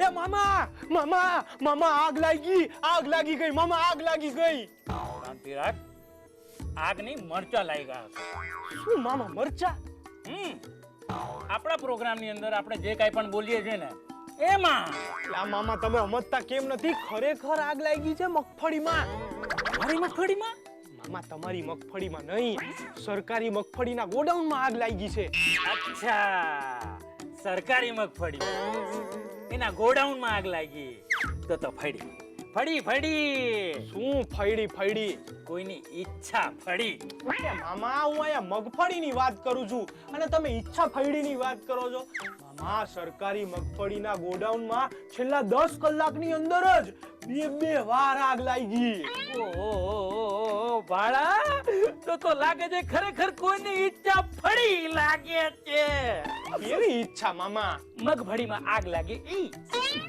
એ મામા મામા મામા આગ લાગી ગઈ મામા આગ લાગી ગઈ. શાંતિ રાખ. આગ નહીં, મરચા લાગ્યા હશે. શું મામા મરચા? આપણા પ્રોગ્રામની અંદર આપણે જે કાંઈ પણ બોલીએ છીએ ને એમાં. આ મામા તમે સમજતા કેમ નથી? ખરેખર આગ લાગી છે મગફળીમાં. મારી મગફળીમાં? મામા તમારી મગફળીમાં નહીં, સરકારી મગફળીના ગોડાઉનમાં આગ લાગી છે. અચ્છા, સરકારી મગફળી એના ગોડાઉનમાં આગ લાગી. તો ફડી. શું ફયડી? કોઈની ઈચ્છા ફળી. મામા હું અહીંયા મગફળીની વાત કરું છું અને તમે ઈચ્છા ફયડીની વાત કરો છો. મામા સરકારી મગફળીના ગોડાઉનમાં છેલ્લા 10 કલાકની અંદર જ બે વાર આગ લાગી. ઓહો ભાડા, તો લાગે છે ખરેખર કોઈની ઈચ્છા ફળી લાગે છે. કેવી ઈચ્છા મામા? મગફળીમાં આગ લાગે ઈ.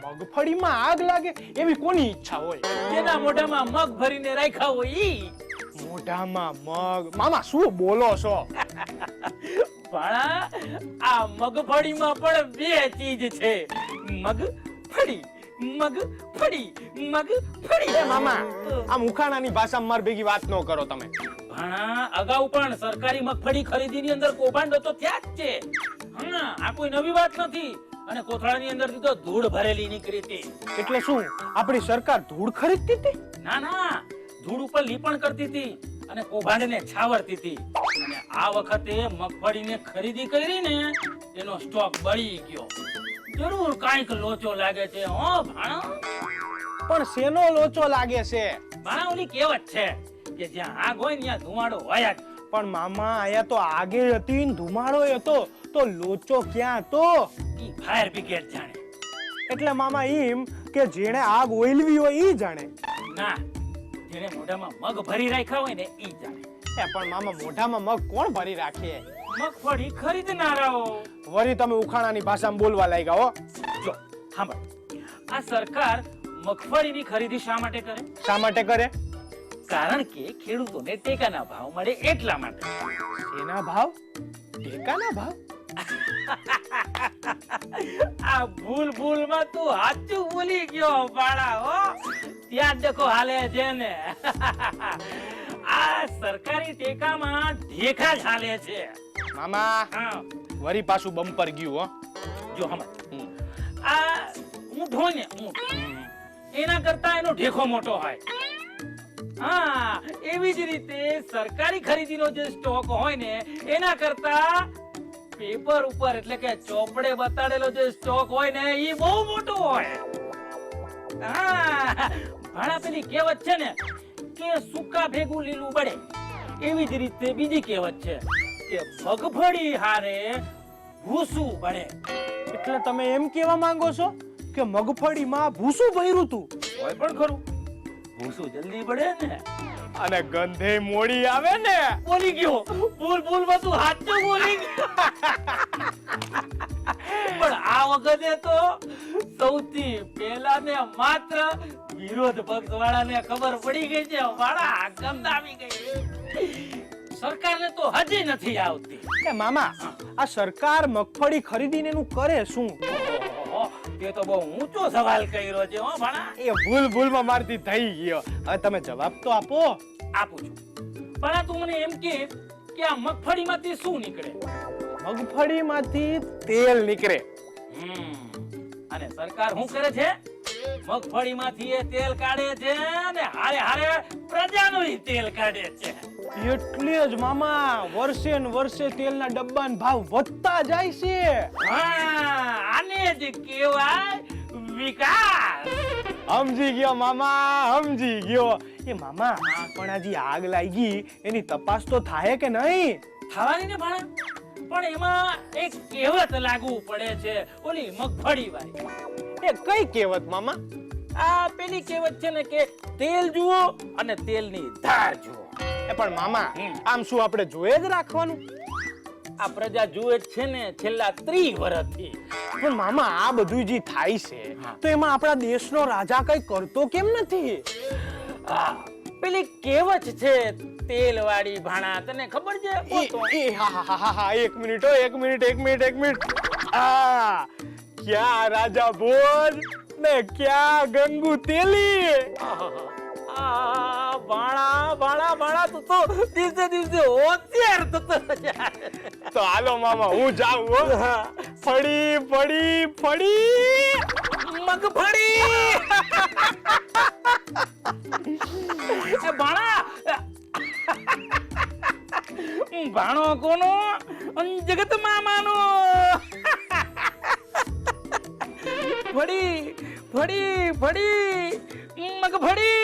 મગફળીમાં આગ લાગે એવી કોની ઈચ્છા હોય? જેના મોઢામાં મગ ભરીને રાખ્યા હોય ઈ. મોઢામાં મગ? મામા શું બોલો છો? ભાણા, આ મગફળીમાં પણ બે ચીજ છે, મગફળી. મામા આ મુખાણાની ભાષામાં માર ભેગી વાત ન કરો તમે. ભાણા, અગાઉ પણ સરકારી મગફળી ખરીદીની અંદર કૌભાંડો તો થયા જ છે. આ કોઈ નવી વાત નથી. અને કોથળાની અંદરથી તો ધૂળ ભરેલી નીકળી હતી. એટલે શું આપણી સરકાર ધૂળ ખરીદતી હતી? ના, ધૂળ ઉપર લીપણ કરતી હતી અને કૌભાંડને છાવરતી હતી. અને આ વખતે મગફળીને ખરીદી કરીને એનો સ્ટોક બળી ગયો. જરૂર કાંઈક લોચો લાગે છે. હો ભાણા. પણ શેનો લોચો લાગે છે? ભાણા, ઓલી કહેવત છે કે જ્યાં આગ હોય ને ત્યાં ધુમાડો હોય જ. પણ મામા આયા તો આગે હતી ને ધુમાડો હતો, તો લોચો ક્યાં તો? ઈ ફાયર બ્રિગેડ જાણે. એટલે મામા એમ કે જેણે આગ ઓલવી હોય ઈ જાણે? ના, જેને મોઢામાં મગ ભરી રાખ્યા હોય ને ઈ જાણે. પણ મામા મોઢામાં મગ કોણ ભરી રાખે? મગફળી ખરીદનારાઓ. વળી તમે ઉખાણાની ભાષામાં બોલવા લાગ્યા હો. જો સાંભળ, આ સરકાર મગફળીની ખરીદી શા માટે કરે? શા માટે કરે? કારણ કે ખેડૂતોને ટેકાના ભાવ મળે એટલા માટે. એના ભાવ? ટેકાના ભાવ? આ ભૂલમાં તું સાચું બોલી ગયો બાળા. હો, ત્યાં દેખો હાલે છે ને. આ સરકારી ટેકામાં ઢેકા જ હાલે છે મામા. વરી પાછું બમ્પર ગયું હો. જો હમ આ ઊંટ હોય ને, ઊંટ એના કરતા એનો ઢેકો મોટો હોય. હા, એવી જ રીતે સરકારી ખરીદીનો જે સ્ટોક હોય ને એના કરતા પેપર ઉપર એટલે કે ચોપડે બતાડેલો જે સ્ટોક હોય ને એ બહુ મોટો હોય. હા, ભાણા પેલી કહેવત છે ને કે સૂકા ભેગું લીલું બળે, એવી જ રીતે બીજી કહેવત છે કે મગફળી હારે ભૂસું બળે. એટલે તમે એમ કેવા માંગો છો કે મગફળીમાં ભૂસું ભર્યું તું? હોય પણ ખરું, ભૂસું જલ્દી બળે ને અને ગંધે મોડી આવે ને. બોલી ગયો, ભૂલમાં તું સાચું બોલી ગયો. પણ આ વખતે તો સૌથી પહેલા ને માત્ર વિરોધ પક્ષ વાળાને ખબર પડી ગઈ છે. વાળા ગંધ આવી ગઈ. સરકારને તો હજી નથી આવતી. એ મામા, આ સરકાર મગફળી ખરીદીને એનું કરે શું? તે તો બહુ ઊંચો સવાલ કર્યો છે. હો ભાણા, એ ભૂલમાં મારથી થઈ ગયો. હવે તમે જવાબ તો આપો. આપું છું. પણ તું મને એમ કે આ મગફળીમાંથી શું નીકળે? મગફળીમાંથી તેલ નીકળે. અને સરકાર શું કરે છે? મગફળીમાંથી એ તેલ કાઢે છે અને હારે પ્રજાનું તેલ કાઢે છે. એટલે જ મામા વર્ષે ને વર્ષે તેલના ડબ્બાના ભાવ વધતા જાય છે. આને જ કહેવાય વિકાસ. સમજી ગયો મામા, સમજી ગયો. એ મામા, પણ હજી આગ લાગી એની તપાસ તો થાય કે નહીં? થવાની ને ભાણા, પણ એમાં એક કહેવત લાગુ પડે છે, ઓલી મગફળી વાળી. એ કઈ કહેવત મામા? આ પેલી કહેવત છે ને કે તેલ જુઓ અને તેલની ધાર જુઓ. પણ મામા, આમ શું આપણે જોયે જ રાખવાનું? આ પ્રજા જુએ જ છે ને છેલ્લા 30 વર્ષથી. પણ મામા, આ બધું જે થાય છે તો એમાં આપણા દેશનો રાજા કઈ કરતો કેમ નથી? પેલી કહેવત છે તેલ વાળી ભાણા, તને ખબર છે? એક મિનિટ. ક્યાં રાજા ભોજ ને ક્યાં ગંગુ તેલી. બાળા તું તો દિવસે દિવસે હોશિયાર થતો જાય. તો હાલો મામા હું જાઉં હો. ફળી ફળી ફળી મગફળી. એ ભાણા ભાણો કોનો? જગત મામાનો. ફળી ફળી ફળી મગફળી.